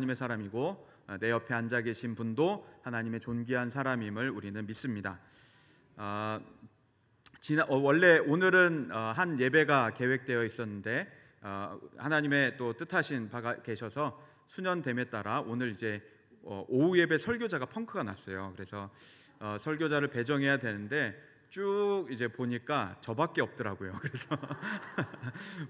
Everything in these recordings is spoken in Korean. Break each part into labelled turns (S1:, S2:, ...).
S1: 하나님의 사람이고 내 옆에 앉아 계신 분도 하나님의 존귀한 사람임을 우리는 믿습니다. 원래 오늘은 한 예배가 계획되어 있었는데 하나님의 또 뜻하신 바가 계셔서 수년됨에 따라 오늘 이제 오후 예배 설교자가 펑크가 났어요. 그래서 설교자를 배정해야 되는데 쭉 이제 보니까 저밖에 없더라고요. 그래서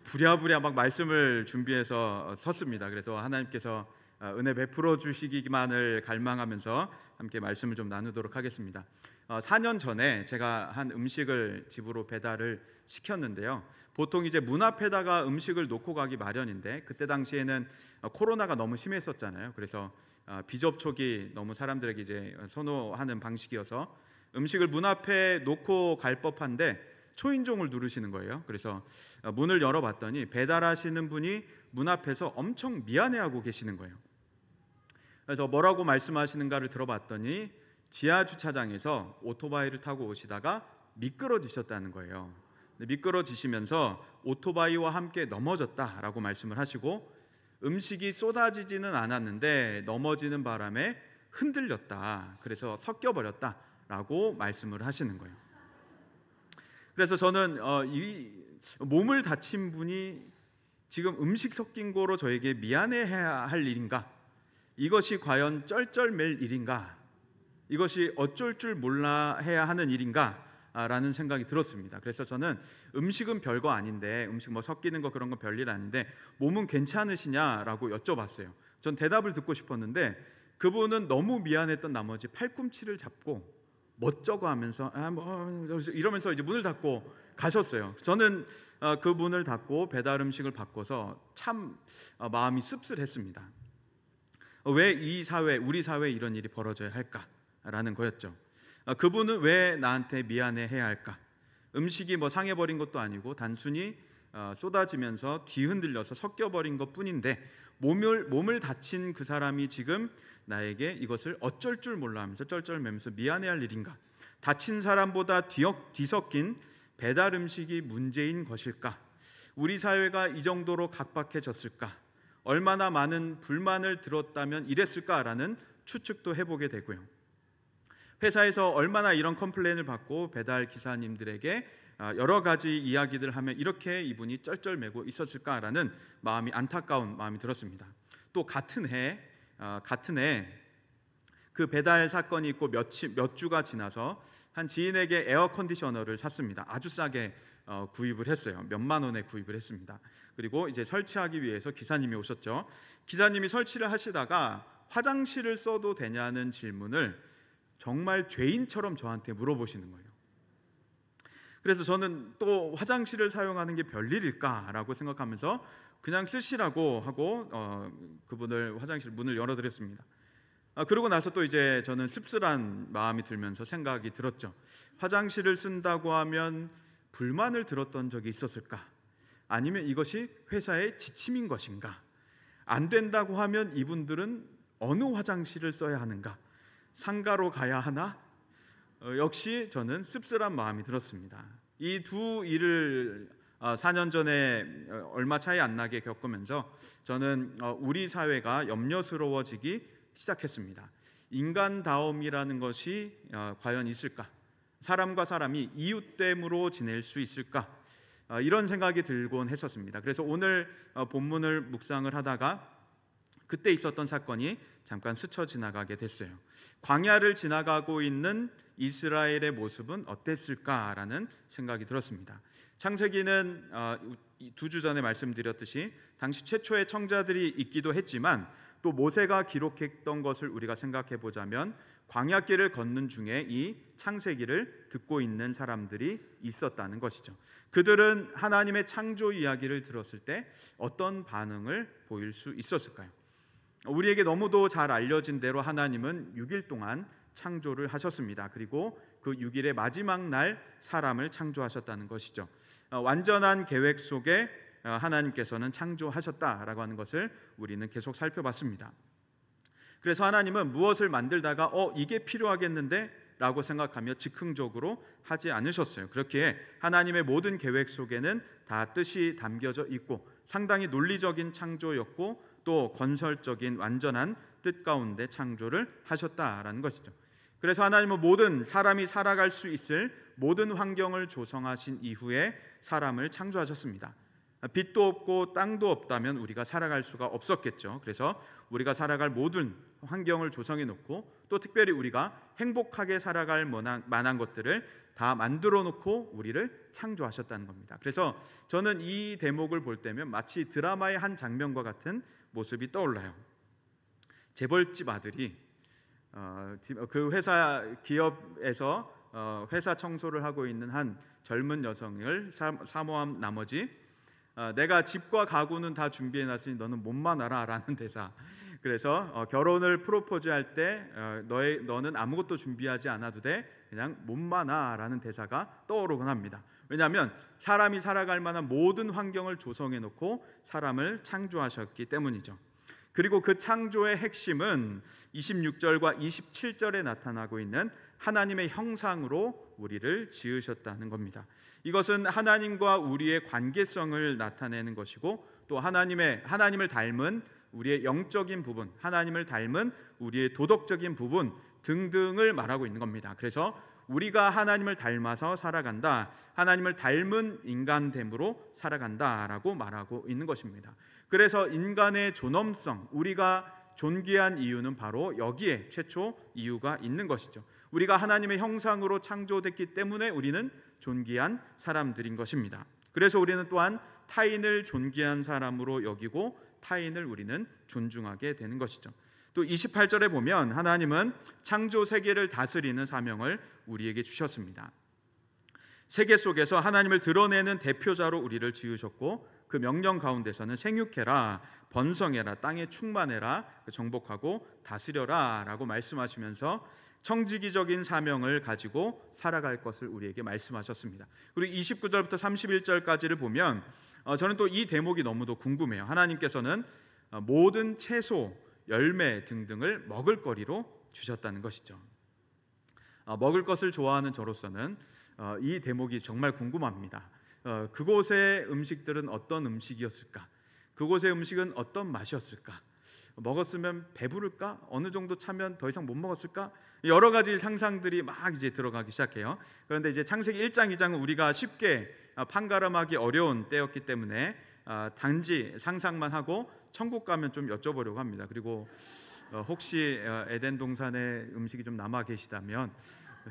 S1: 부랴부랴 막 말씀을 준비해서 섰습니다. 그래서 하나님께서 은혜 베풀어 주시기만을 갈망하면서 함께 말씀을 좀 나누도록 하겠습니다. 4년 전에 제가 한 음식을 집으로 배달을 시켰는데요. 보통 이제 문 앞에다가 음식을 놓고 가기 마련인데 그때 당시에는 코로나가 너무 심했었잖아요. 그래서 비접촉이 너무 사람들에게 이제 선호하는 방식이어서 음식을 문 앞에 놓고 갈 법한데 초인종을 누르시는 거예요. 그래서 문을 열어봤더니 배달하시는 분이 문 앞에서 엄청 미안해하고 계시는 거예요. 그래서 뭐라고 말씀하시는가를 들어봤더니 지하 주차장에서 오토바이를 타고 오시다가 미끄러지셨다는 거예요. 미끄러지시면서 오토바이와 함께 넘어졌다라고 말씀을 하시고 음식이 쏟아지지는 않았는데 넘어지는 바람에 흔들렸다. 그래서 섞여버렸다라고 말씀을 하시는 거예요. 그래서 저는 이 몸을 다친 분이 지금 음식 섞인 거로 저에게 미안해해야 할 일인가? 이것이 과연 쩔쩔맬 일인가? 이것이 어쩔 줄 몰라 해야 하는 일인가? 라는 생각이 들었습니다. 그래서 저는 음식은 별거 아닌데 음식 뭐 섞이는 거 그런 건 별일 아닌데 몸은 괜찮으시냐라고 여쭤봤어요. 전 대답을 듣고 싶었는데 그분은 너무 미안했던 나머지 팔꿈치를 잡고 멋쩍어 하면서 이러면서 이제 문을 닫고 가셨어요. 저는 그 문을 닫고 배달 음식을 바꿔서 참 마음이 씁쓸했습니다. 왜 이 사회, 우리 사회에 이런 일이 벌어져야 할까라는 거였죠. 그분은 왜 나한테 미안해해야 할까? 음식이 뭐 상해버린 것도 아니고 단순히 쏟아지면서 뒤흔들려서 섞여버린 것뿐인데 몸을 다친 그 사람이 지금 나에게 이것을 어쩔 줄 몰라 하면서 쩔쩔매면서 미안해할 일인가? 다친 사람보다 뒤섞인 배달 음식이 문제인 것일까? 우리 사회가 이 정도로 각박해졌을까? 얼마나 많은 불만을 들었다면 이랬을까라는 추측도 해보게 되고요. 회사에서 얼마나 이런 컴플레인을 받고 배달 기사님들에게 여러 가지 이야기들을 하면 이렇게 이분이 쩔쩔매고 있었을까라는 마음이 안타까운 마음이 들었습니다. 또 같은 해 그 배달 사건이 있고 몇 주가 지나서 한 지인에게 에어 컨디셔너를 샀습니다. 아주 싸게 구입을 했어요. 몇만 원에 구입을 했습니다. 그리고 이제 설치하기 위해서 기사님이 오셨죠. 기사님이 설치를 하시다가 화장실을 써도 되냐는 질문을 정말 죄인처럼 저한테 물어보시는 거예요. 그래서 저는 또 화장실을 사용하는 게 별일일까라고 생각하면서 그냥 쓰시라고 하고 그분을 화장실 문을 열어드렸습니다. 그러고 나서 또 이제 저는 씁쓸한 마음이 들면서 생각이 들었죠. 화장실을 쓴다고 하면 불만을 들었던 적이 있었을까? 아니면 이것이 회사의 지침인 것인가? 안 된다고 하면 이분들은 어느 화장실을 써야 하는가? 상가로 가야 하나? 역시 저는 씁쓸한 마음이 들었습니다. 이 두 일을 4년 전에 얼마 차이 안 나게 겪으면서 저는 우리 사회가 염려스러워지기 시작했습니다. 인간다움이라는 것이 과연 있을까? 사람과 사람이 이웃됨으로 지낼 수 있을까? 이런 생각이 들곤 했었습니다. 그래서 오늘 본문을 묵상을 하다가 그때 있었던 사건이 잠깐 스쳐 지나가게 됐어요. 광야를 지나가고 있는 이스라엘의 모습은 어땠을까라는 생각이 들었습니다. 창세기는 2주 전에 말씀드렸듯이 당시 최초의 청자들이 있기도 했지만 또 모세가 기록했던 것을 우리가 생각해 보자면 광야길을 걷는 중에 이 창세기를 듣고 있는 사람들이 있었다는 것이죠. 그들은 하나님의 창조 이야기를 들었을 때 어떤 반응을 보일 수 있었을까요? 우리에게 너무도 잘 알려진 대로 하나님은 6일 동안 창조를 하셨습니다. 그리고 그 6일의 마지막 날 사람을 창조하셨다는 것이죠. 완전한 계획 속에 하나님께서는 창조하셨다라고 하는 것을 우리는 계속 살펴봤습니다. 그래서 하나님은 무엇을 만들다가 이게 필요하겠는데 라고 생각하며 즉흥적으로 하지 않으셨어요. 그렇기에 하나님의 모든 계획 속에는 다 뜻이 담겨져 있고 상당히 논리적인 창조였고 또 건설적인 완전한 뜻 가운데 창조를 하셨다라는 것이죠. 그래서 하나님은 모든 사람이 살아갈 수 있을 모든 환경을 조성하신 이후에 사람을 창조하셨습니다. 빛도 없고 땅도 없다면 우리가 살아갈 수가 없었겠죠. 그래서 우리가 살아갈 모든 환경을 조성해 놓고 또 특별히 우리가 행복하게 살아갈 만한 것들을 다 만들어 놓고 우리를 창조하셨다는 겁니다. 그래서 저는 이 대목을 볼 때면 마치 드라마의 한 장면과 같은 모습이 떠올라요. 재벌집 아들이 그 회사 기업에서 회사 청소를 하고 있는 한 젊은 여성을 사모한 나머지 내가 집과 가구는 다 준비해놨으니 너는 몸만 와라 라는 대사. 그래서 결혼을 프로포즈할 때 너는 아무것도 준비하지 않아도 돼, 그냥 몸만 와 라는 대사가 떠오르곤 합니다. 왜냐하면 사람이 살아갈 만한 모든 환경을 조성해 놓고 사람을 창조하셨기 때문이죠. 그리고 그 창조의 핵심은 26절과 27절에 나타나고 있는 하나님의 형상으로 우리를 지으셨다는 겁니다. 이것은 하나님과 우리의 관계성을 나타내는 것이고 또 하나님을 닮은 우리의 영적인 부분, 하나님을 닮은 우리의 도덕적인 부분 등등을 말하고 있는 겁니다. 그래서 우리가 하나님을 닮아서 살아간다, 하나님을 닮은 인간됨으로 살아간다라고 말하고 있는 것입니다. 그래서 인간의 존엄성, 우리가 존귀한 이유는 바로 여기에 최초 이유가 있는 것이죠. 우리가 하나님의 형상으로 창조됐기 때문에 우리는 존귀한 사람들인 것입니다. 그래서 우리는 또한 타인을 존귀한 사람으로 여기고 타인을 우리는 존중하게 되는 것이죠. 또 28절에 보면 하나님은 창조 세계를 다스리는 사명을 우리에게 주셨습니다. 세계 속에서 하나님을 드러내는 대표자로 우리를 지으셨고 그 명령 가운데서는 생육해라, 번성해라, 땅에 충만해라, 정복하고 다스려라 라고 말씀하시면서 청지기적인 사명을 가지고 살아갈 것을 우리에게 말씀하셨습니다. 그리고 29절부터 31절까지를 보면 저는 또 이 대목이 너무도 궁금해요. 하나님께서는 모든 채소, 열매 등등을 먹을거리로 주셨다는 것이죠. 먹을 것을 좋아하는 저로서는 이 대목이 정말 궁금합니다. 그곳의 음식들은 어떤 음식이었을까? 그곳의 음식은 어떤 맛이었을까? 먹었으면 배부를까? 어느 정도 차면 더 이상 못 먹었을까? 여러 가지 상상들이 막 이제 들어가기 시작해요. 그런데 이제 창세기 1장, 2장은 우리가 쉽게 판가름하기 어려운 때였기 때문에 단지 상상만 하고 천국 가면 좀 여쭤보려고 합니다. 그리고 혹시 에덴 동산에 음식이 좀 남아 계시다면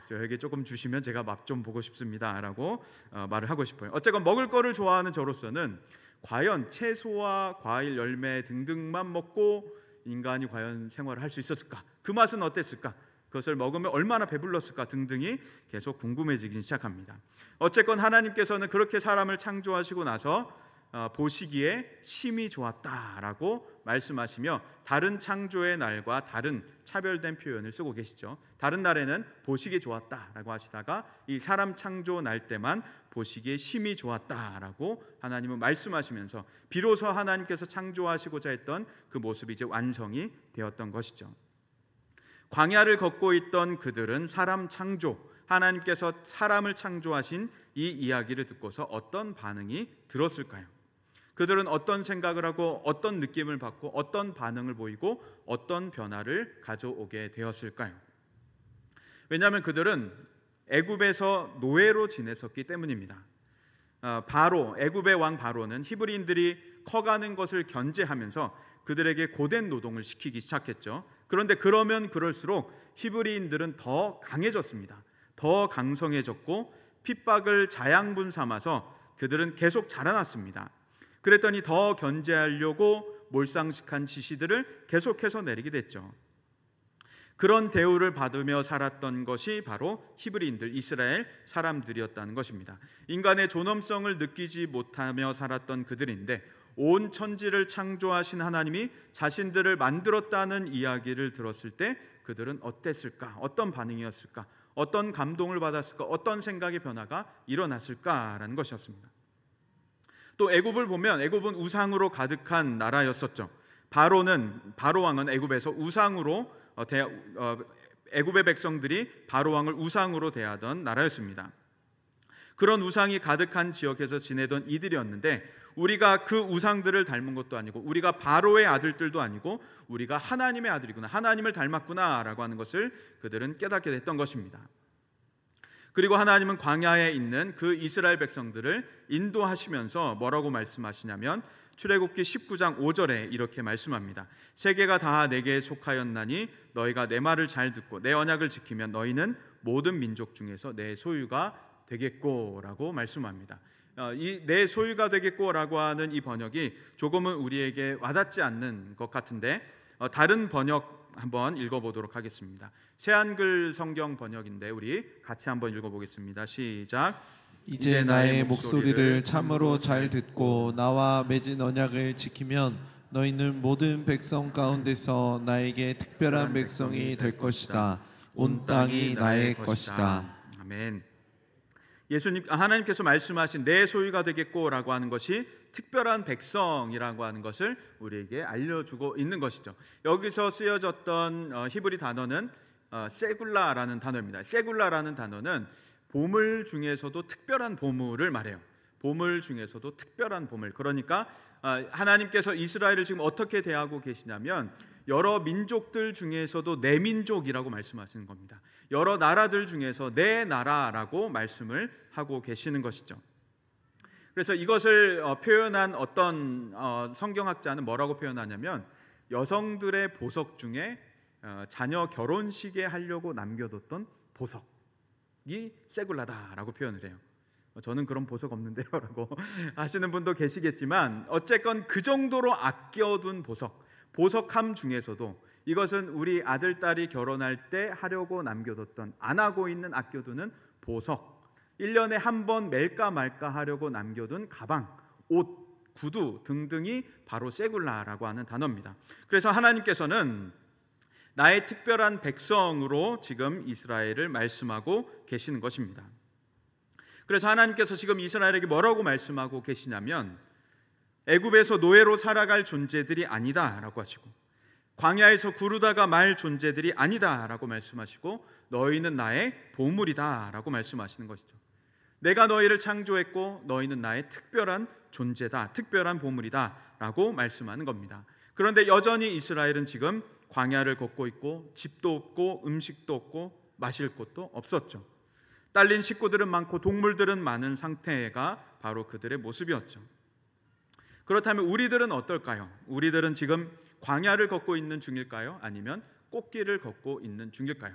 S1: 저에게 조금 주시면 제가 맛 좀 보고 싶습니다라고 말을 하고 싶어요. 어쨌건 먹을 거를 좋아하는 저로서는 과연 채소와 과일, 열매 등등만 먹고 인간이 과연 생활을 할 수 있었을까? 그 맛은 어땠을까? 그것을 먹으면 얼마나 배불렀을까? 등등이 계속 궁금해지기 시작합니다. 어쨌건 하나님께서는 그렇게 사람을 창조하시고 나서 보시기에 심히 좋았다라고 말씀하시며 다른 창조의 날과 다른 차별된 표현을 쓰고 계시죠. 다른 날에는 보시기에 좋았다라고 하시다가 이 사람 창조 날 때만 보시기에 심히 좋았다라고 하나님은 말씀하시면서 비로소 하나님께서 창조하시고자 했던 그 모습이 이제 완성이 되었던 것이죠. 광야를 걷고 있던 그들은 사람 창조, 하나님께서 사람을 창조하신 이 이야기를 듣고서 어떤 반응이 들었을까요? 그들은 어떤 생각을 하고 어떤 느낌을 받고 어떤 반응을 보이고 어떤 변화를 가져오게 되었을까요? 왜냐하면 그들은 애굽에서 노예로 지냈었기 때문입니다. 애굽의 왕 바로는 히브리인들이 커가는 것을 견제하면서 그들에게 고된 노동을 시키기 시작했죠. 그런데 그러면 그럴수록 히브리인들은 더 강해졌습니다. 더 강성해졌고 핍박을 자양분 삼아서 그들은 계속 자라났습니다. 그랬더니 더 견제하려고 몰상식한 지시들을 계속해서 내리게 됐죠. 그런 대우를 받으며 살았던 것이 바로 히브리인들, 이스라엘 사람들이었다는 것입니다. 인간의 존엄성을 느끼지 못하며 살았던 그들인데 온 천지를 창조하신 하나님이 자신들을 만들었다는 이야기를 들었을 때 그들은 어땠을까? 어떤 반응이었을까? 어떤 감동을 받았을까? 어떤 생각의 변화가 일어났을까라는 것이었습니다. 또 애굽을 보면 애굽은 우상으로 가득한 나라였었죠. 바로 왕은 애굽에서 우상으로 애굽의 백성들이 바로 왕을 우상으로 대하던 나라였습니다. 그런 우상이 가득한 지역에서 지내던 이들이었는데 우리가 그 우상들을 닮은 것도 아니고 우리가 바로의 아들들도 아니고 우리가 하나님의 아들이구나, 하나님을 닮았구나라고 하는 것을 그들은 깨닫게 됐던 것입니다. 그리고 하나님은 광야에 있는 그 이스라엘 백성들을 인도하시면서 뭐라고 말씀하시냐면 출애굽기 19장 5절에 이렇게 말씀합니다. 세계가 다 내게 속하였나니 너희가 내 말을 잘 듣고 내 언약을 지키면 너희는 모든 민족 중에서 내 소유가 되겠고라고 말씀합니다. 이 내 소유가 되겠고라고 하는 이 번역이 조금은 우리에게 와닿지 않는 것 같은데 다른 번역 한번 읽어보도록 하겠습니다. 새한글 성경 번역인데 우리 같이 한번 읽어보겠습니다. 시작.
S2: 이제 나의 목소리를 참으로 잘 듣고 나와 맺은 언약을 지키면 너희는 모든 백성 가운데서 나에게 특별한 백성이 될 것이다. 온 땅이 나의 것이다.
S1: 아멘. 하나님께서 말씀하신 내 소유가 되겠고라고 하는 것이 특별한 백성이라고 하는 것을 우리에게 알려주고 있는 것이죠. 여기서 쓰여졌던 히브리 단어는 세굴라라는 단어입니다. 세굴라라는 단어는 보물 중에서도 특별한 보물을 말해요. 보물 중에서도 특별한 보물. 그러니까 하나님께서 이스라엘을 지금 어떻게 대하고 계시냐면 여러 민족들 중에서도 내 민족이라고 말씀하시는 겁니다. 여러 나라들 중에서 내 나라라고 말씀을 하고 계시는 것이죠. 그래서 이것을 표현한 어떤 성경학자는 뭐라고 표현하냐면 여성들의 보석 중에 자녀 결혼식에 하려고 남겨뒀던 보석이 세굴라다라고 표현을 해요. 저는 그런 보석 없는데요 라고 하시는 분도 계시겠지만 어쨌건 그 정도로 아껴둔 보석함 중에서도 이것은 우리 아들, 딸이 결혼할 때 하려고 남겨뒀던, 안 하고 있는 아껴두는 보석, 1년에 한 번 멜까 말까 하려고 남겨둔 가방, 옷, 구두 등등이 바로 세굴라라고 하는 단어입니다. 그래서 하나님께서는 나의 특별한 백성으로 지금 이스라엘을 말씀하고 계시는 것입니다. 그래서 하나님께서 지금 이스라엘에게 뭐라고 말씀하고 계시냐면 애굽에서 노예로 살아갈 존재들이 아니다라고 하시고 광야에서 구르다가 말 존재들이 아니다라고 말씀하시고 너희는 나의 보물이다라고 말씀하시는 것이죠. 내가 너희를 창조했고 너희는 나의 특별한 존재다, 특별한 보물이다라고 말씀하는 겁니다. 그런데 여전히 이스라엘은 지금 광야를 걷고 있고 집도 없고 음식도 없고 마실 곳도 없었죠. 딸린 식구들은 많고 동물들은 많은 상태가 바로 그들의 모습이었죠. 그렇다면 우리들은 어떨까요? 우리들은 지금 광야를 걷고 있는 중일까요? 아니면 꽃길을 걷고 있는 중일까요?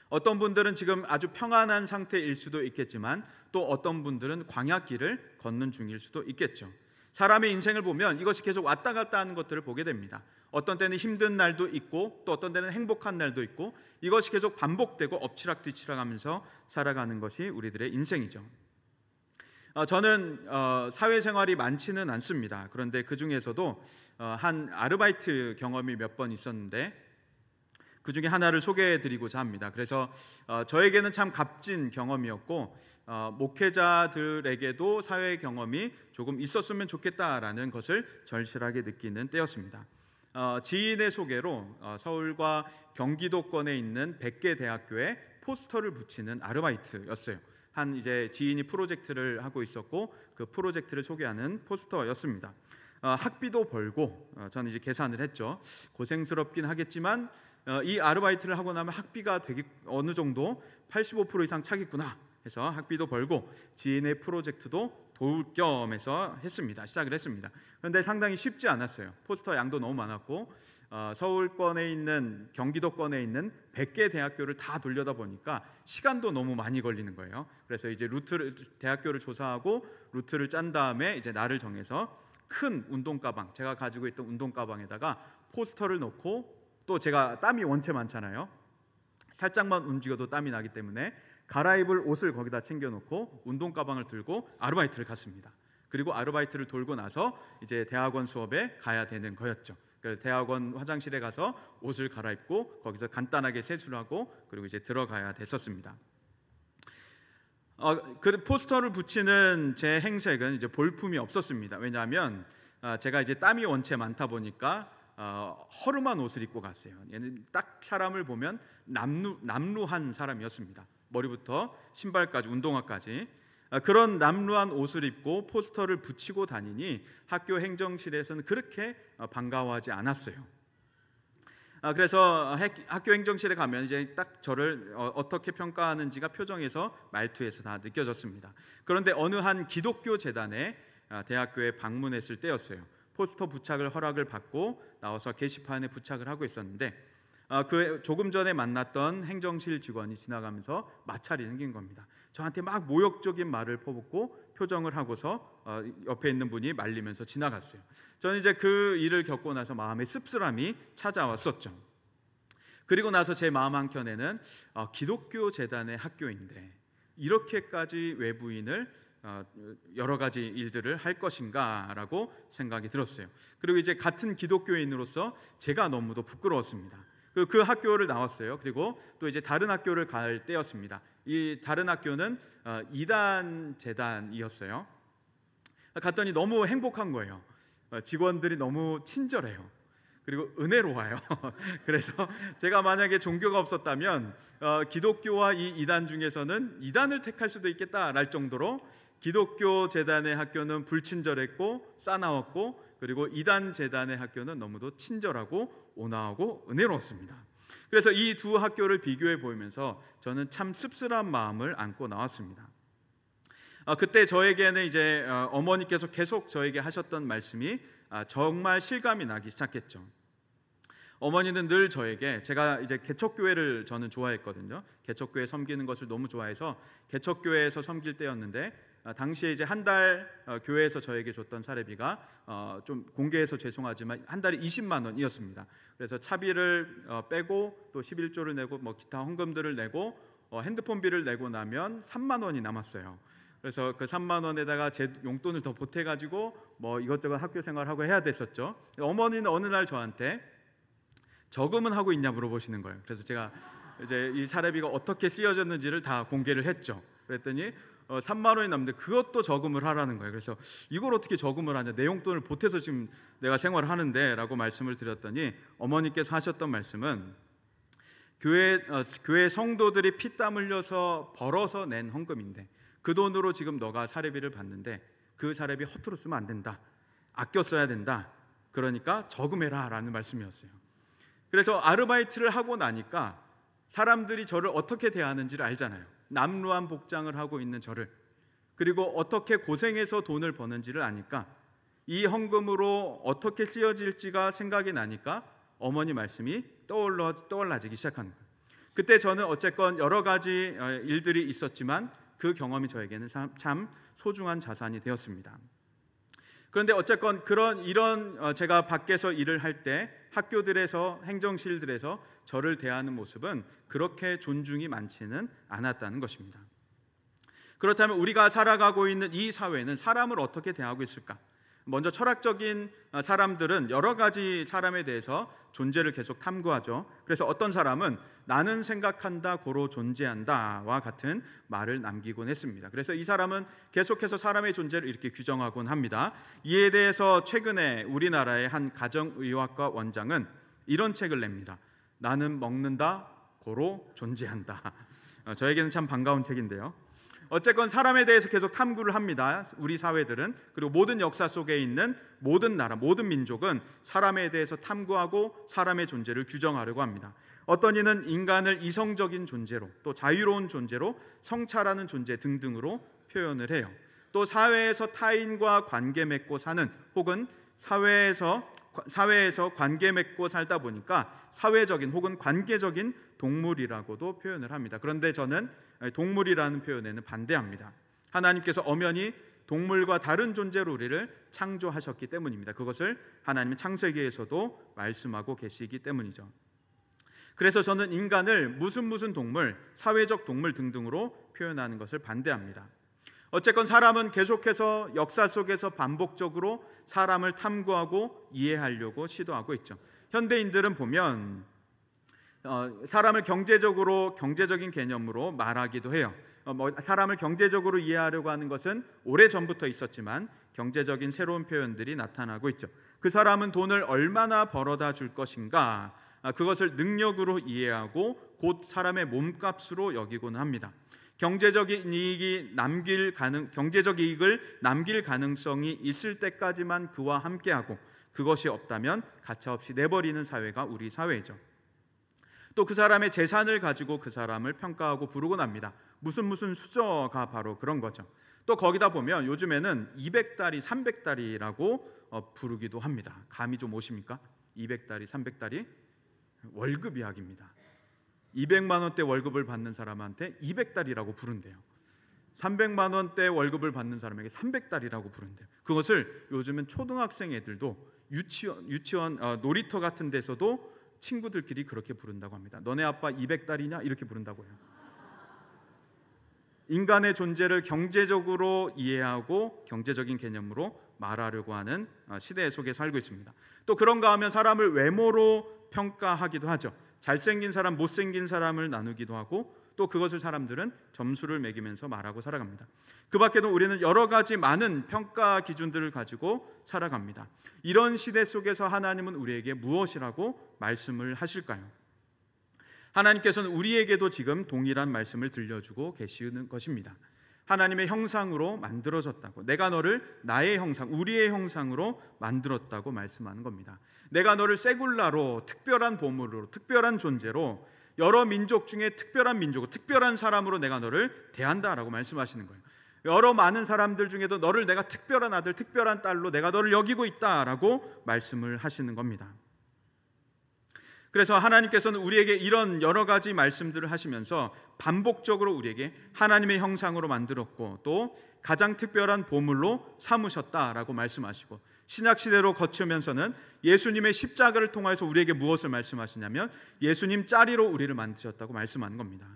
S1: 어떤 분들은 지금 아주 평안한 상태일 수도 있겠지만 또 어떤 분들은 광야길을 걷는 중일 수도 있겠죠. 사람의 인생을 보면 이것이 계속 왔다 갔다 하는 것들을 보게 됩니다. 어떤 때는 힘든 날도 있고 또 어떤 때는 행복한 날도 있고 이것이 계속 반복되고 엎치락뒤치락 하면서 살아가는 것이 우리들의 인생이죠. 저는 사회생활이 많지는 않습니다. 그런데 그 중에서도 한 아르바이트 경험이 몇 번 있었는데 그 중에 하나를 소개해드리고자 합니다. 그래서 저에게는 참 값진 경험이었고 목회자들에게도 사회 경험이 조금 있었으면 좋겠다라는 것을 절실하게 느끼는 때였습니다. 지인의 소개로 서울과 경기도권에 있는 100개 대학교에 포스터를 붙이는 아르바이트였어요. 한 이제 지인이 프로젝트를 하고 있었고 그 프로젝트를 소개하는 포스터였습니다. 학비도 벌고 저는 이제 계산을 했죠. 고생스럽긴 하겠지만 이 아르바이트를 하고 나면 학비가 되게 어느 정도 85% 이상 차겠구나 해서 학비도 벌고 지인의 프로젝트도 도울 겸해서 시작을 했습니다. 그런데 상당히 쉽지 않았어요. 포스터 양도 너무 많았고 서울권에 있는 경기도권에 있는 100개 대학교를 다 돌려다 보니까 시간도 너무 많이 걸리는 거예요. 그래서 이제 대학교를 조사하고 루트를 짠 다음에 이제 날을 정해서 큰 운동 가방, 제가 가지고 있던 운동 가방에다가 포스터를 넣고 또 제가 땀이 원체 많잖아요. 살짝만 움직여도 땀이 나기 때문에 갈아입을 옷을 거기다 챙겨놓고 운동 가방을 들고 아르바이트를 갔습니다. 그리고 아르바이트를 돌고 나서 이제 대학원 수업에 가야 되는 거였죠. 그래서 대학원 화장실에 가서 옷을 갈아입고 거기서 간단하게 세수를 하고 그리고 이제 들어가야 됐었습니다. 그 포스터를 붙이는 제 행색은 이제 볼품이 없었습니다. 왜냐하면 제가 이제 땀이 원체 많다 보니까 허름한 옷을 입고 갔어요. 얘는 딱 사람을 보면 남루한 사람이었습니다. 머리부터 신발까지 운동화까지 그런 남루한 옷을 입고 포스터를 붙이고 다니니 학교 행정실에서는 그렇게 반가워하지 않았어요. 그래서 학교 행정실에 가면 이제 딱 저를 어떻게 평가하는지가 표정에서 말투에서 다 느껴졌습니다. 그런데 어느 한 기독교 재단에 대학교에 방문했을 때였어요. 포스터 부착을 허락을 받고 나와서 게시판에 부착을 하고 있었는데 그 조금 전에 만났던 행정실 직원이 지나가면서 마찰이 생긴 겁니다. 저한테 막 모욕적인 말을 퍼붓고 표정을 하고서 옆에 있는 분이 말리면서 지나갔어요. 저는 이제 그 일을 겪고 나서 마음에 씁쓸함이 찾아왔었죠. 그리고 나서 제 마음 한켠에는 기독교 재단의 학교인데 이렇게까지 외부인을 여러 가지 일들을 할 것인가라고 생각이 들었어요. 그리고 이제 같은 기독교인으로서 제가 너무도 부끄러웠습니다. 그 학교를 나왔어요. 그리고 또 이제 다른 학교를 갈 때였습니다. 이 다른 학교는 이단 재단이었어요. 갔더니 너무 행복한 거예요. 직원들이 너무 친절해요. 그리고 은혜로워요. 그래서 제가 만약에 종교가 없었다면 기독교와 이 이단 중에서는 이단을 택할 수도 있겠다랄 정도로 기독교 재단의 학교는 불친절했고 싸나웠고, 그리고 이단 재단의 학교는 너무도 친절하고 온화하고 은혜로웠습니다. 그래서 이 두 학교를 비교해 보면서 저는 참 씁쓸한 마음을 안고 나왔습니다. 그때 저에게는 이제 어머니께서 계속 저에게 하셨던 말씀이 정말 실감이 나기 시작했죠. 어머니는 늘 저에게, 제가 이제 개척교회를 저는 좋아했거든요. 개척교회 섬기는 것을 너무 좋아해서 개척교회에서 섬길 때였는데 당시에 이제 한 달 교회에서 저에게 줬던 사례비가 좀 공개해서 죄송하지만 한 달에 20만 원이었습니다. 그래서 차비를 빼고 또 11조를 내고 뭐 기타 헌금들을 내고 핸드폰비를 내고 나면 3만 원이 남았어요. 그래서 그 3만 원에다가 제 용돈을 더 보태가지고 뭐 이것저것 학교 생활하고 해야 됐었죠. 어머니는 어느 날 저한테 저금은 하고 있냐 물어보시는 거예요. 그래서 제가 이제 이 사례비가 어떻게 쓰여졌는지를 다 공개를 했죠. 그랬더니 3만 원이 남는데 그것도 저금을 하라는 거예요. 그래서 이걸 어떻게 저금을 하냐, 내 용돈을 보태서 지금 내가 생활을 하는데 라고 말씀을 드렸더니 어머니께서 하셨던 말씀은 교회 성도들이 피땀 흘려서 벌어서 낸 헌금인데 그 돈으로 지금 너가 사례비를 받는데 그 사례비 허투루 쓰면 안 된다, 아껴 써야 된다, 그러니까 저금해라 라는 말씀이었어요. 그래서 아르바이트를 하고 나니까 사람들이 저를 어떻게 대하는지를 알잖아요. 남루한 복장을 하고 있는 저를, 그리고 어떻게 고생해서 돈을 버는지를 아니까 이 헌금으로 어떻게 쓰여질지가 생각이 나니까 어머니 말씀이 떠올라지기 시작하는 거예요. 그때 저는 어쨌건 여러 가지 일들이 있었지만 그 경험이 저에게는 참 소중한 자산이 되었습니다. 그런데 어쨌건 이런 제가 밖에서 일을 할 때 학교들에서, 행정실들에서 저를 대하는 모습은 그렇게 존중이 많지는 않았다는 것입니다. 그렇다면 우리가 살아가고 있는 이 사회는 사람을 어떻게 대하고 있을까? 먼저 철학적인 사람들은 여러 가지 사람에 대해서 존재를 계속 탐구하죠. 그래서 어떤 사람은 나는 생각한다, 고로 존재한다와 같은 말을 남기곤 했습니다. 그래서 이 사람은 계속해서 사람의 존재를 이렇게 규정하곤 합니다. 이에 대해서 최근에 우리나라의 한 가정의학과 원장은 이런 책을 냅니다. 나는 먹는다, 고로 존재한다. 저에게는 참 반가운 책인데요. 어쨌건 사람에 대해서 계속 탐구를 합니다. 우리 사회들은, 그리고 모든 역사 속에 있는 모든 나라, 모든 민족은 사람에 대해서 탐구하고 사람의 존재를 규정하려고 합니다. 어떤 이는 인간을 이성적인 존재로, 또 자유로운 존재로, 성찰하는 존재 등등으로 표현을 해요. 또 사회에서 타인과 관계 맺고 사는, 혹은 사회에서 관계 맺고 살다 보니까 사회적인 혹은 관계적인 동물이라고도 표현을 합니다. 그런데 저는 동물이라는 표현에는 반대합니다. 하나님께서 엄연히 동물과 다른 존재로 우리를 창조하셨기 때문입니다. 그것을 하나님은 창세기에서도 말씀하고 계시기 때문이죠. 그래서 저는 인간을 무슨 동물, 사회적 동물 등등으로 표현하는 것을 반대합니다. 어쨌건 사람은 계속해서 역사 속에서 반복적으로 사람을 탐구하고 이해하려고 시도하고 있죠. 현대인들은 보면 사람을 경제적인 개념으로 말하기도 해요. 사람을 경제적으로 이해하려고 하는 것은 오래전부터 있었지만 경제적인 새로운 표현들이 나타나고 있죠. 그 사람은 돈을 얼마나 벌어다 줄 것인가, 그것을 능력으로 이해하고 곧 사람의 몸값으로 여기고는 합니다. 경제적 이익을 남길 가능성이 있을 때까지만 그와 함께하고 그것이 없다면 가차없이 내버리는 사회가 우리 사회죠. 또 그 사람의 재산을 가지고 그 사람을 평가하고 부르곤 합니다. 무슨 수저가 바로 그런 거죠. 또 거기다 보면 요즘에는 200다리, 300다리라고 부르기도 합니다. 감이 좀 오십니까? 200다리, 300다리 월급 이야기입니다. 200만 원대 월급을 받는 사람한테 200달이라고 부른대요. 300만 원대 월급을 받는 사람에게 300달이라고 부른대요. 그것을 요즘은 초등학생 애들도 유치원 놀이터 같은 데서도 친구들끼리 그렇게 부른다고 합니다. 너네 아빠 200달이냐? 이렇게 부른다고 해요. 인간의 존재를 경제적으로 이해하고 경제적인 개념으로 말하려고 하는 시대 속에 살고 있습니다. 또 그런가 하면 사람을 외모로 평가하기도 하죠. 잘생긴 사람, 못생긴 사람을 나누기도 하고 또 그것을 사람들은 점수를 매기면서 말하고 살아갑니다. 그 밖에도 우리는 여러 가지 많은 평가 기준들을 가지고 살아갑니다. 이런 시대 속에서 하나님은 우리에게 무엇이라고 말씀을 하실까요? 하나님께서는 우리에게도 지금 동일한 말씀을 들려주고 계시는 것입니다. 하나님의 형상으로 만들어졌다고, 내가 너를 나의 형상, 우리의 형상으로 만들었다고 말씀하는 겁니다. 내가 너를 세굴라로, 특별한 보물로, 특별한 존재로, 여러 민족 중에 특별한 민족, 특별한 사람으로 내가 너를 대한다라고 말씀하시는 거예요. 여러 많은 사람들 중에도 너를 내가 특별한 아들, 특별한 딸로 내가 너를 여기고 있다라고 말씀을 하시는 겁니다. 그래서 하나님께서는 우리에게 이런 여러 가지 말씀들을 하시면서 반복적으로 우리에게 하나님의 형상으로 만들었고 또 가장 특별한 보물로 삼으셨다라고 말씀하시고, 신약 시대로 거치면서는 예수님의 십자가를 통해서 우리에게 무엇을 말씀하시냐면 예수님 짜리로 우리를 만드셨다고 말씀하는 겁니다.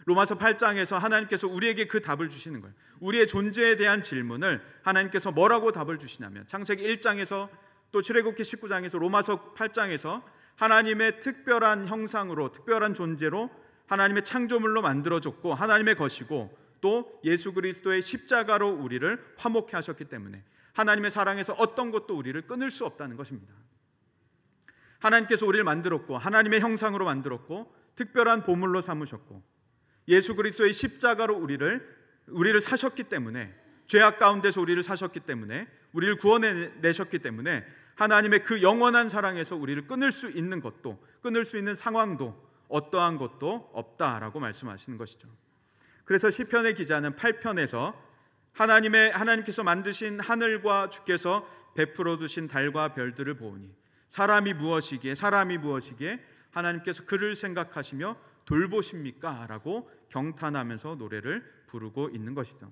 S1: 로마서 8장에서 하나님께서 우리에게 그 답을 주시는 거예요. 우리의 존재에 대한 질문을 하나님께서 뭐라고 답을 주시냐면 창세기 1장에서 또 출애굽기 19장에서 로마서 8장에서 하나님의 특별한 형상으로, 특별한 존재로 하나님의 창조물로 만들어졌고 하나님의 것이고 또 예수 그리스도의 십자가로 우리를 화목케 하셨기 때문에 하나님의 사랑에서 어떤 것도 우리를 끊을 수 없다는 것입니다. 하나님께서 우리를 만들었고 하나님의 형상으로 만들었고 특별한 보물로 삼으셨고 예수 그리스도의 십자가로 우리를 사셨기 때문에, 죄악 가운데서 우리를 사셨기 때문에, 우리를 구원해내셨기 때문에 하나님의 그 영원한 사랑에서 우리를 끊을 수 있는 것도, 끊을 수 있는 상황도, 어떠한 것도 없다라고 말씀하시는 것이죠. 그래서 시편의 기자는 8편에서 하나님께서 만드신 하늘과 주께서 베풀어 두신 달과 별들을 보오니 사람이 무엇이기에 하나님께서 그를 생각하시며 돌보십니까? 라고 경탄하면서 노래를 부르고 있는 것이죠.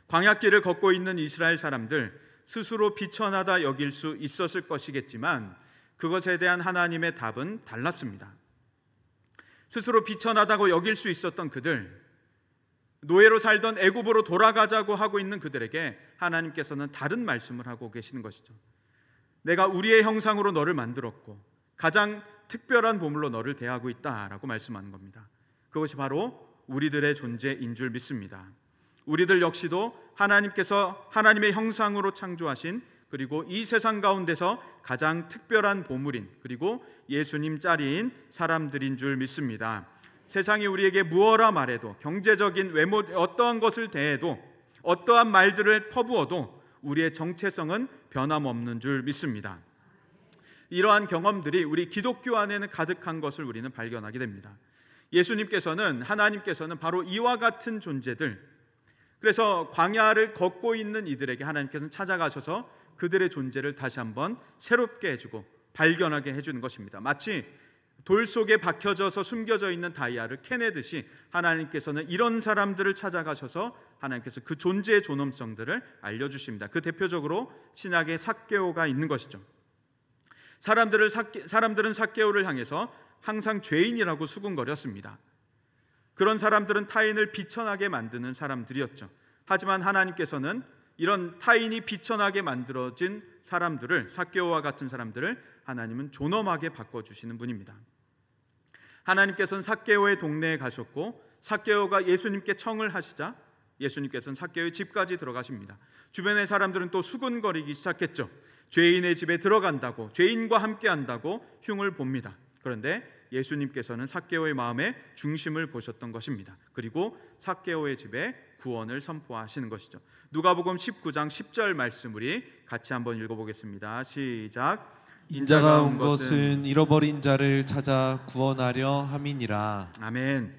S1: 광야길을 걷고 있는 이스라엘 사람들 스스로 비천하다 여길 수 있었을 것이겠지만 그것에 대한 하나님의 답은 달랐습니다. 스스로 비천하다고 여길 수 있었던 그들, 노예로 살던 애굽으로 돌아가자고 하고 있는 그들에게 하나님께서는 다른 말씀을 하고 계시는 것이죠. 내가 우리의 형상으로 너를 만들었고 가장 특별한 보물로 너를 대하고 있다라고 말씀하는 겁니다. 그것이 바로 우리들의 존재인 줄 믿습니다. 우리들 역시도 하나님께서 하나님의 형상으로 창조하신, 그리고 이 세상 가운데서 가장 특별한 보물인, 그리고 예수님 짤인 사람들인 줄 믿습니다. 세상이 우리에게 무엇라 말해도, 경제적인 외모 어떠한 것을 대해도, 어떠한 말들을 퍼부어도 우리의 정체성은 변함없는 줄 믿습니다. 이러한 경험들이 우리 기독교 안에는 가득한 것을 우리는 발견하게 됩니다. 하나님께서는 바로 이와 같은 존재들, 그래서 광야를 걷고 있는 이들에게 하나님께서는 찾아가셔서 그들의 존재를 다시 한번 새롭게 해주고 발견하게 해주는 것입니다. 마치 돌 속에 박혀져서 숨겨져 있는 다이아를 캐내듯이 하나님께서는 이런 사람들을 찾아가셔서 하나님께서 그 존재의 존엄성들을 알려주십니다. 그 대표적으로 신약의 삭개오가 있는 것이죠. 사람들은 삭개오를 향해서 항상 죄인이라고 수군거렸습니다. 그런 사람들은 타인을 비천하게 만드는 사람들이었죠. 하지만 하나님께서는 이런 타인이 비천하게 만들어진 사람들을, 삭개오와 같은 사람들을 하나님은 존엄하게 바꿔주시는 분입니다. 하나님께서는 삭개오의 동네에 가셨고 삭개오가 예수님께 청을 하시자 예수님께서는 삭개오의 집까지 들어가십니다. 주변의 사람들은 또 수군거리기 시작했죠. 죄인의 집에 들어간다고, 죄인과 함께 한다고 흉을 봅니다. 그런데 예수님께서는 삭개오의 마음의 중심을 보셨던 것입니다. 그리고 삭개오의 집에 구원을 선포하시는 것이죠. 누가복음 19장 10절 말씀 우리 같이 한번 읽어보겠습니다. 시작.
S2: 인자가 온 것은 잃어버린 자를 찾아 구원하려 함이니라.
S1: 아멘.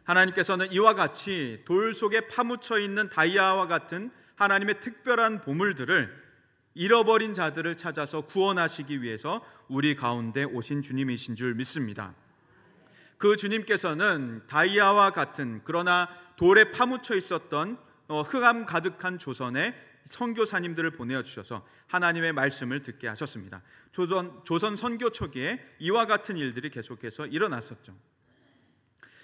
S1: 하나님께서는 이와 같이 돌 속에 파묻혀 있는 다이아와 같은 하나님의 특별한 보물들을, 잃어버린 자들을 찾아서 구원하시기 위해서 우리 가운데 오신 주님이신 줄 믿습니다. 그 주님께서는 다이아와 같은, 그러나 돌에 파묻혀 있었던 흑암 가득한 조선에 선교사님들을 보내주셔서 하나님의 말씀을 듣게 하셨습니다. 조선 선교 초기에 이와 같은 일들이 계속해서 일어났었죠.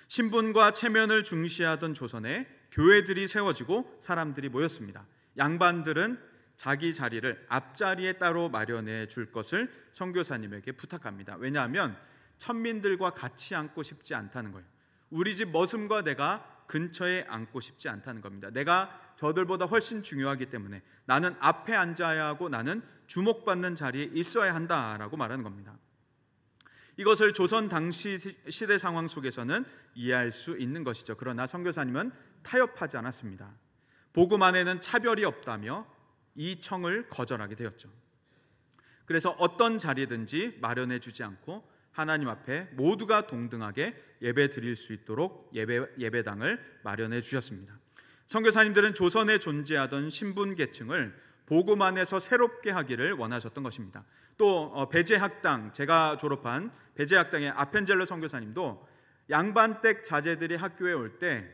S1: 신분과 체면을 중시하던 조선에 교회들이 세워지고 사람들이 모였습니다. 양반들은 자기 자리를 앞자리에 따로 마련해 줄 것을 선교사님에게 부탁합니다. 왜냐하면 천민들과 같이 앉고 싶지 않다는 거예요. 우리 집 머슴과 내가 근처에 앉고 싶지 않다는 겁니다. 내가 저들보다 훨씬 중요하기 때문에 나는 앞에 앉아야 하고 나는 주목받는 자리에 있어야 한다라고 말하는 겁니다. 이것을 조선 당시 시대 상황 속에서는 이해할 수 있는 것이죠. 그러나 선교사님은 타협하지 않았습니다. 복음 안에는 차별이 없다며 이 청을 거절하게 되었죠. 그래서 어떤 자리든지 마련해 주지 않고 하나님 앞에 모두가 동등하게 예배 드릴 수 있도록 예배당을 마련해 주셨습니다. 선교사님들은 조선에 존재하던 신분 계층을 복음 안에서 새롭게 하기를 원하셨던 것입니다. 또 배제학당, 제가 졸업한 배제학당의 아펜젤로 선교사님도 양반댁 자제들이 학교에 올 때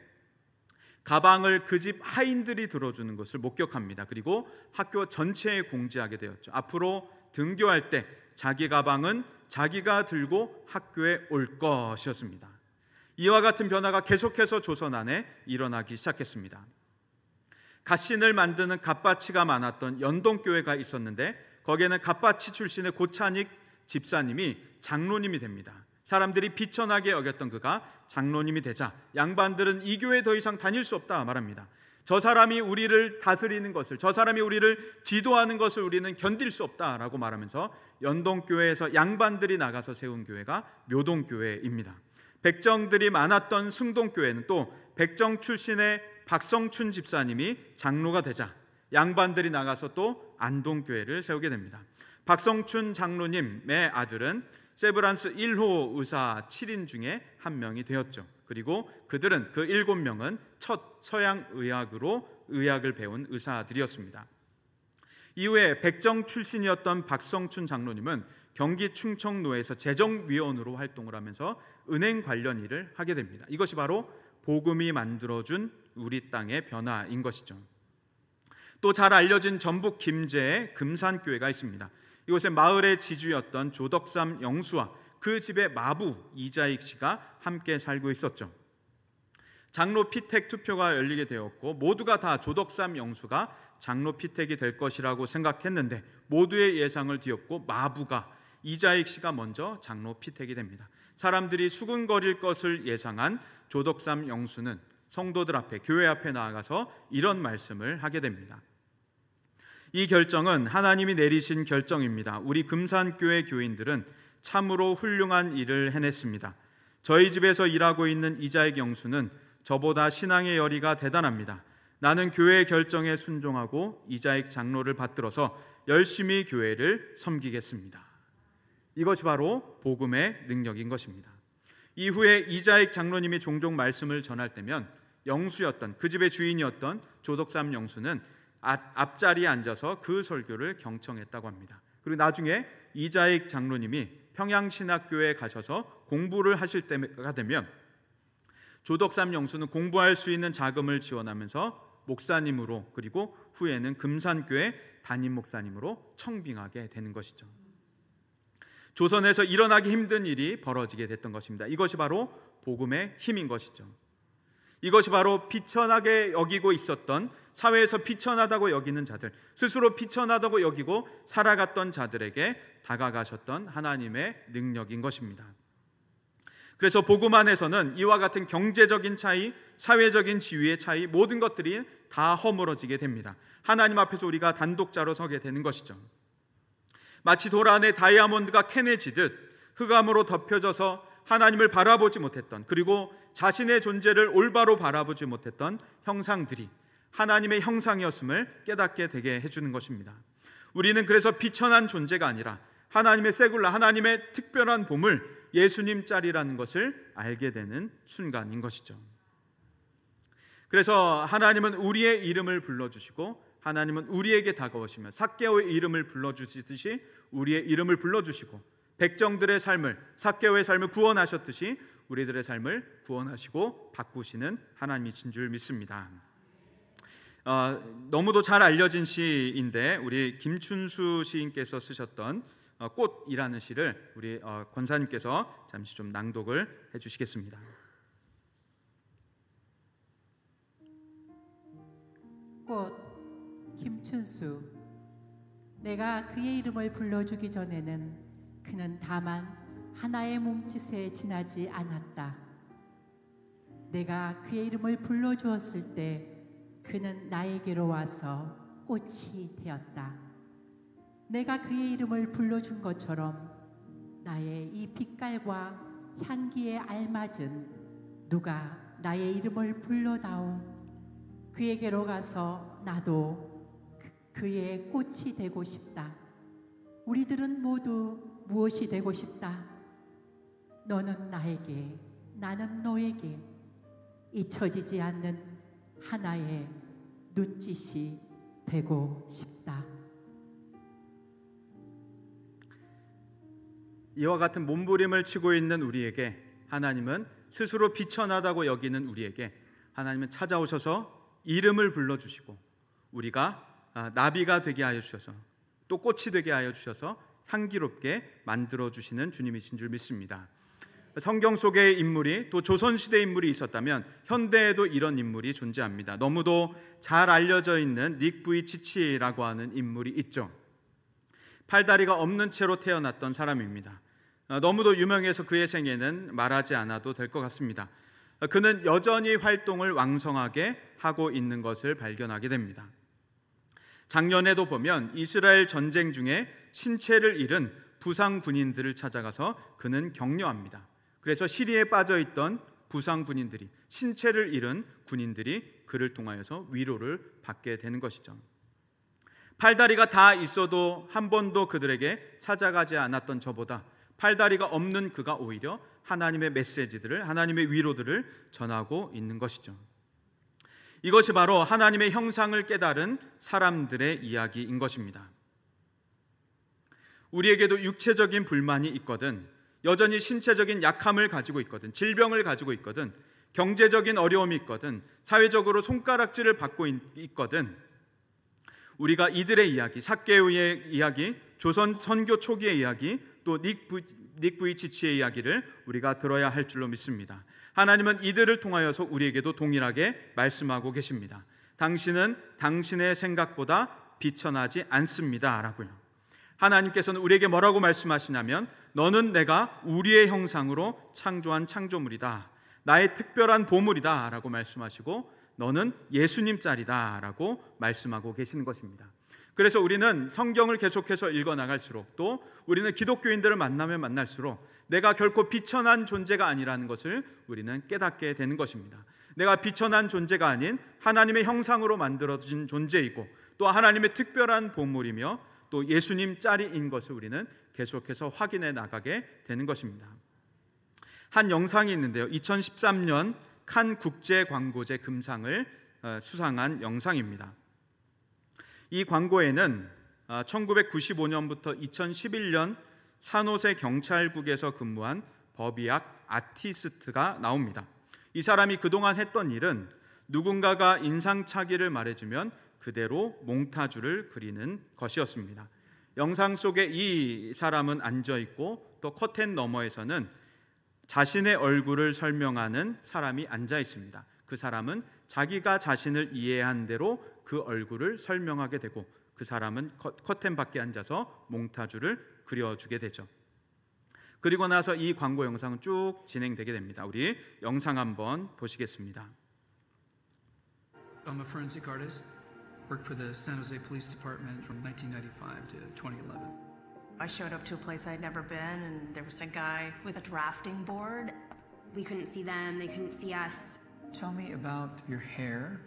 S1: 가방을 그 집 하인들이 들어주는 것을 목격합니다. 그리고 학교 전체에 공지하게 되었죠. 앞으로 등교할 때 자기 가방은 자기가 들고 학교에 올 것이었습니다. 이와 같은 변화가 계속해서 조선 안에 일어나기 시작했습니다. 갓신을 만드는 갓바치가 많았던 연동교회가 있었는데 거기에는 갓바치 출신의 고찬익 집사님이 장로님이 됩니다. 사람들이 비천하게 여겼던 그가 장로님이 되자 양반들은 이 교회에 더 이상 다닐 수 없다 말합니다. 저 사람이 우리를 다스리는 것을, 저 사람이 우리를 지도하는 것을 우리는 견딜 수 없다라고 말하면서 연동교회에서 양반들이 나가서 세운 교회가 묘동교회입니다. 백정들이 많았던 승동교회는 또 백정 출신의 박성춘 집사님이 장로가 되자 양반들이 나가서 또 안동교회를 세우게 됩니다. 박성춘 장로님의 아들은 세브란스 1호 의사 7인 중에 한 명이 되었죠. 그리고 그들은 그 7명은 첫 서양 의학을 배운 의사들이었습니다. 이후에 백정 출신이었던 박성춘 장로님은 경기 충청도에서 재정위원으로 활동을 하면서 은행 관련 일을 하게 됩니다. 이것이 바로 복음이 만들어준 우리 땅의 변화인 것이죠. 또 잘 알려진 전북 김제에 금산교회가 있습니다. 이곳에 마을의 지주였던 조덕삼 영수와 그 집의 마부 이자익 씨가 함께 살고 있었죠. 장로 피택 투표가 열리게 되었고 모두가 다 조덕삼 영수가 장로 피택이 될 것이라고 생각했는데 모두의 예상을 뒤엎고 마부가 이자익 씨가 먼저 장로 피택이 됩니다. 사람들이 수군거릴 것을 예상한 조덕삼 영수는 성도들 앞에, 교회 앞에 나아가서 이런 말씀을 하게 됩니다. 이 결정은 하나님이 내리신 결정입니다. 우리 금산교회 교인들은 참으로 훌륭한 일을 해냈습니다. 저희 집에서 일하고 있는 이자익 영수는 저보다 신앙의 열의가 대단합니다. 나는 교회의 결정에 순종하고 이자익 장로를 받들어서 열심히 교회를 섬기겠습니다. 이것이 바로 복음의 능력인 것입니다. 이후에 이자익 장로님이 종종 말씀을 전할 때면 영수였던, 그 집의 주인이었던 조덕삼 영수는 앞자리에 앉아서 그 설교를 경청했다고 합니다. 그리고 나중에 이자익 장로님이 평양신학교에 가셔서 공부를 하실 때가 되면 조덕삼 영수는 공부할 수 있는 자금을 지원하면서 목사님으로, 그리고 후에는 금산교회 담임 목사님으로 청빙하게 되는 것이죠. 조선에서 일어나기 힘든 일이 벌어지게 됐던 것입니다. 이것이 바로 복음의 힘인 것이죠. 이것이 바로 비천하게 여기고 있었던, 사회에서 비천하다고 여기는 자들, 스스로 비천하다고 여기고 살아갔던 자들에게 다가가셨던 하나님의 능력인 것입니다. 그래서 복음 안에서는 이와 같은 경제적인 차이, 사회적인 지위의 차이, 모든 것들이 다 허물어지게 됩니다. 하나님 앞에서 우리가 단독자로 서게 되는 것이죠. 마치 돌 안에 다이아몬드가 캐내지듯 흑암으로 덮여져서 하나님을 바라보지 못했던, 그리고 자신의 존재를 올바로 바라보지 못했던 형상들이 하나님의 형상이었음을 깨닫게 되게 해주는 것입니다. 우리는 그래서 비천한 존재가 아니라 하나님의 세굴라, 하나님의 특별한 보물 예수님 짤이라는 것을 알게 되는 순간인 것이죠. 그래서 하나님은 우리의 이름을 불러주시고 하나님은 우리에게 다가오시며 삭개오의 이름을 불러주시듯이 우리의 이름을 불러주시고 백정들의 삶을, 삭개오의 삶을 구원하셨듯이 우리들의 삶을 구원하시고 바꾸시는 하나님이신 줄 믿습니다. 너무도 잘 알려진 시인데 우리 김춘수 시인께서 쓰셨던 꽃이라는 시를 우리 권사님께서 잠시 좀 낭독을 해주시겠습니다.
S3: 꽃 김춘수. 내가 그의 이름을 불러주기 전에는 그는 다만 하나의 몸짓에 지나지 않았다. 내가 그의 이름을 불러주었을 때 그는 나에게로 와서 꽃이 되었다. 내가 그의 이름을 불러준 것처럼 나의 이 빛깔과 향기에 알맞은 누가 나의 이름을 불러다오. 그에게로 가서 나도 그의 꽃이 되고 싶다. 우리들은 모두 무엇이 되고 싶다. 너는 나에게, 나는 너에게 잊혀지지 않는 하나의 눈짓이 되고 싶다.
S1: 이와 같은 몸부림을 치고 있는 우리에게 하나님은, 스스로 비천하다고 여기는 우리에게 하나님은 찾아오셔서 이름을 불러주시고 우리가 나비가 되게 하여 주셔서 또 꽃이 되게 하여 주셔서 향기롭게 만들어주시는 주님이신 줄 믿습니다. 성경 속의 인물이, 또 조선시대 인물이 있었다면 현대에도 이런 인물이 존재합니다. 너무도 잘 알려져 있는 닉 부이치치라고 하는 인물이 있죠. 팔다리가 없는 채로 태어났던 사람입니다. 너무도 유명해서 그의 생애는 말하지 않아도 될 것 같습니다. 그는 여전히 활동을 왕성하게 하고 있는 것을 발견하게 됩니다. 작년에도 보면 이스라엘 전쟁 중에 신체를 잃은 부상 군인들을 찾아가서 그는 격려합니다. 그래서 시리에 빠져 있던 부상 군인들이, 신체를 잃은 군인들이 그를 통하여서 위로를 받게 되는 것이죠. 팔다리가 다 있어도 한 번도 그들에게 찾아가지 않았던 저보다 팔다리가 없는 그가 오히려 하나님의 메시지들을, 하나님의 위로들을 전하고 있는 것이죠. 이것이 바로 하나님의 형상을 깨달은 사람들의 이야기인 것입니다. 우리에게도 육체적인 불만이 있거든, 여전히 신체적인 약함을 가지고 있거든, 질병을 가지고 있거든, 경제적인 어려움이 있거든, 사회적으로 손가락질을 받고 있거든, 우리가 이들의 이야기, 삭개오의 이야기, 조선 선교 초기의 이야기, 또 닉 부이치치의 이야기를 우리가 들어야 할 줄로 믿습니다. 하나님은 이들을 통하여서 우리에게도 동일하게 말씀하고 계십니다. 당신은 당신의 생각보다 비천하지 않습니다 라고요. 하나님께서는 우리에게 뭐라고 말씀하시냐면, 너는 내가 우리의 형상으로 창조한 창조물이다, 나의 특별한 보물이다 라고 말씀하시고, 너는 예수님 짤이다 라고 말씀하고 계시는 것입니다. 그래서 우리는 성경을 계속해서 읽어나갈수록, 또 우리는 기독교인들을 만나면 만날수록 내가 결코 비천한 존재가 아니라는 것을 우리는 깨닫게 되는 것입니다. 내가 비천한 존재가 아닌 하나님의 형상으로 만들어진 존재이고, 또 하나님의 특별한 보물이며 또 예수님 짤인 것을 우리는 계속해서 확인해 나가게 되는 것입니다. 한 영상이 있는데요, 2013년 칸 국제광고제 금상을 수상한 영상입니다. 이 광고에는 1995년부터 2011년 산호세 경찰국에서 근무한 법의학 아티스트가 나옵니다. 이 사람이 그동안 했던 일은 누군가가 인상착의를 말해주면 그대로 몽타주를 그리는 것이었습니다. 영상 속에 이 사람은 앉아있고, 또 커튼 너머에서는 자신의 얼굴을 설명하는 사람이 앉아 있습니다. 그 사람은 자기가 자신을 이해한 대로 그 얼굴을 설명하게 되고, 그 사람은 커튼 밖에 앉아서 몽타주를 그려주게 되죠. 그리고 나서 이 광고 영상은 쭉 진행되게 됩니다. 우리 영상 한번 보시겠습니다.
S4: I'm a forensic artist. Worked for the San Jose Police Department from 1995 to 2011. I showed up to a place I'd never been, and there was a guy with a drafting board.
S5: We couldn't see them, they couldn't see us.
S6: Tell me about your hair.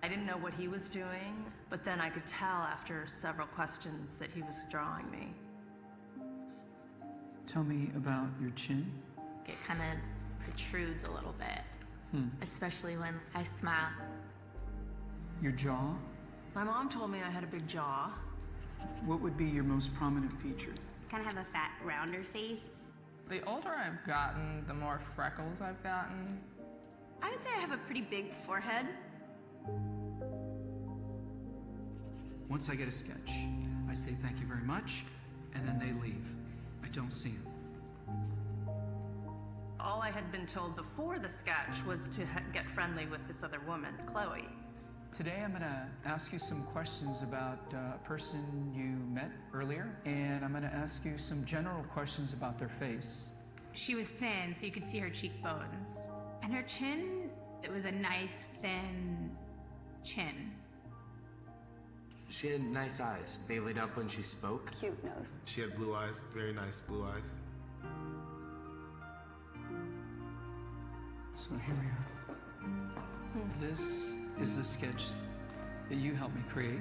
S4: I didn't know what he was doing, but then I could tell after several questions that he was drawing me.
S6: Tell me about your chin.
S7: It kind of protrudes a little bit, especially when I smile.
S6: Your jaw.
S4: My mom told me I had a big jaw.
S6: What would be your most prominent feature?
S5: Kind of have a fat, rounder face.
S8: The older I've gotten, the more freckles I've gotten.
S5: I would say I have a pretty big forehead.
S6: Once I get a sketch, I say thank you very much, and then they leave. I don't see them.
S4: All I had been told before the sketch was to get friendly with this other woman, Chloe.
S6: Today I'm going to ask you some questions about a person you met earlier, and I'm going to ask you some general questions about their face.
S7: She was thin, so you could see her cheekbones. And her chin, it was a nice, thin chin.
S9: She had nice eyes. They lit up when she spoke.
S5: Cute nose.
S9: She had blue eyes, very nice blue eyes.
S6: So here we are. This is the sketch that you helped me create,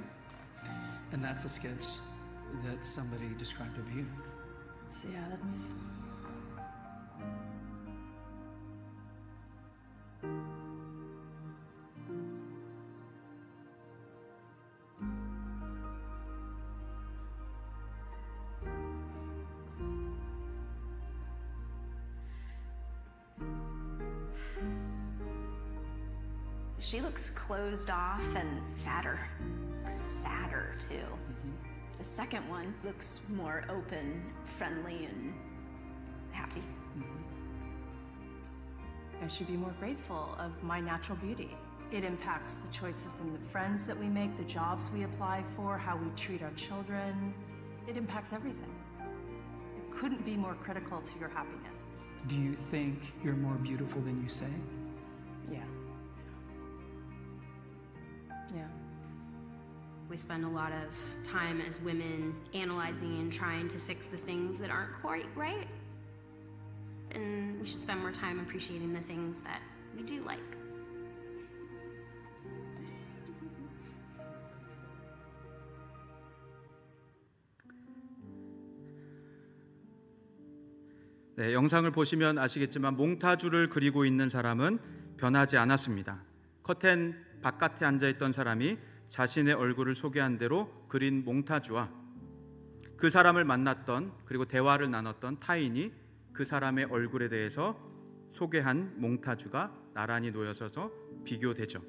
S6: and that's a sketch that somebody described of you.
S4: So yeah, that's...
S5: She looks closed off and fatter. Sadder, too. The second one looks more open, friendly, and happy.
S4: I should be more grateful of my natural beauty. It impacts the choices and the friends that we make, the jobs we apply for, how we treat our children. It impacts everything. It couldn't be more critical to your happiness.
S6: Do you think you're more beautiful than you say?
S4: Yeah. Yeah.
S5: We spend a lot of time as women analyzing and trying to fix the things that aren't quite right. And we should spend more time appreciating the things that we do like.
S1: 네, 영상을 보시면 아시겠지만 몽타주를 그리고 있는 사람은 변하지 않았습니다. 커튼 바깥에 앉아있던 사람이 자신의 얼굴을 소개한 대로 그린 몽타주와 그 사람을 만났던 그리고 대화를 나눴던 타인이 그 사람의 얼굴에 대해서 소개한 몽타주가 나란히 놓여져서 비교되죠.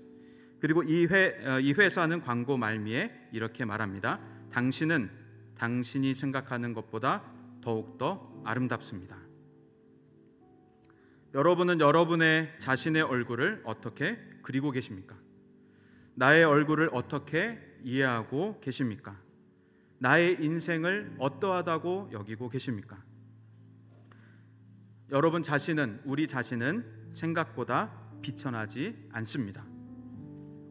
S1: 그리고 이 회사는 광고 말미에 이렇게 말합니다. 당신은 당신이 생각하는 것보다 더욱더 아름답습니다. 여러분은 여러분의 자신의 얼굴을 어떻게 그리고 계십니까? 나의 얼굴을 어떻게 이해하고 계십니까? 나의 인생을 어떠하다고 여기고 계십니까? 여러분 자신은, 우리 자신은 생각보다 비천하지 않습니다.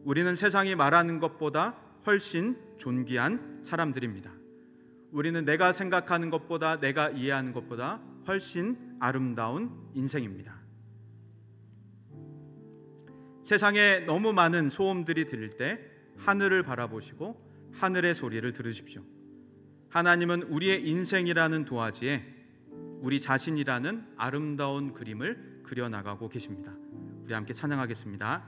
S1: 우리는 세상이 말하는 것보다 훨씬 존귀한 사람들입니다. 우리는 내가 생각하는 것보다, 내가 이해하는 것보다 훨씬 아름다운 인생입니다. 세상에 너무 많은 소음들이 들릴 때 하늘을 바라보시고 하늘의 소리를 들으십시오. 하나님은 우리의 인생이라는 도화지에 우리 자신이라는 아름다운 그림을 그려나가고 계십니다. 우리 함께 찬양하겠습니다.